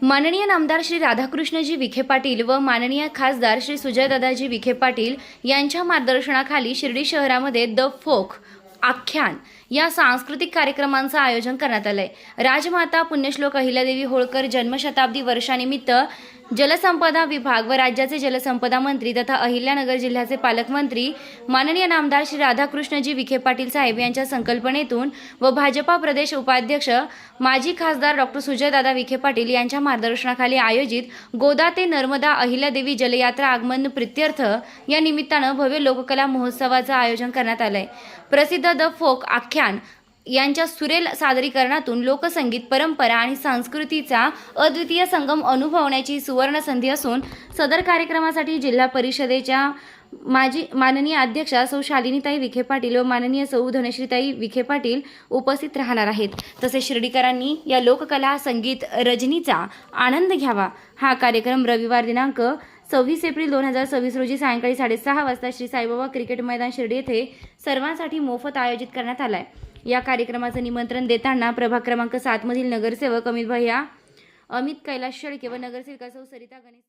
माननीय नामदार श्री राधाकृष्णजी विखे पाटील व माननीय खासदार श्री सुजयदादाजी विखे पाटील यांच्या मार्गदर्शनाखाली शिर्डी शहरामध्ये द फोक आख्यान या सांस्कृतिक कार्यक्रमांचं आयोजन करण्यात आलंय। राजमाता पुण्यश्लोक अहिल्यादेवी होळकर जन्मशताब्दी वर्षानिमित्त जलसंपदा विभाग व राज्याचे जलसंपदा मंत्री तथा अहिल्यानगर जिल्ह्याचे पालकमंत्री माननीय नामदार श्री राधाकृष्णजी विखे पाटील साहेब यांच्या संकल्पनेतून व भाजपा प्रदेश उपाध्यक्ष माजी खासदार डॉक्टर सुजयदादा विखे पाटील यांच्या मार्गदर्शनाखाली आयोजित गोदा ते नर्मदा अहिल्यादेवी जलयात्रा आगमन प्रित्यर्थ या निमित्तानं भव्य लोककला महोत्सवाचं आयोजन करण्यात आलंय। प्रसिद्ध द फोक आख्यान यांच्या सुरेल सादरीकरणातून लोकसंगीत परंपरा आणि संस्कृतीचा अद्वितीय संगम अनुभवण्याची सुवर्ण संधी असून सदर कार्यक्रमासाठी जिल्हा परिषदेच्या माननीय अध्यक्षा सौ शालिनीताई विखे पाटील व माननीय सौ धनश्रीताई विखे पाटील उपस्थित राहणार आहेत। तसेच शिर्डीकरांनी या लोककला संगीत रजनीचा आनंद घ्यावा। हा कार्यक्रम रविवार दिनांक 26 एप्रिल 2026 रोजी सायंकाळी 6:30 वाजता श्री साईबाबा क्रिकेट मैदान शिर्डी येथे सर्वांसाठी मोफत आयोजित करण्यात आलाय। या कार्यक्रमाचं निमंत्रण देताना प्रभाग क्रमांक 7 मधील नगरसेवक अमित कैलास शेळके व नगरसेविका सौ सरिता गणेश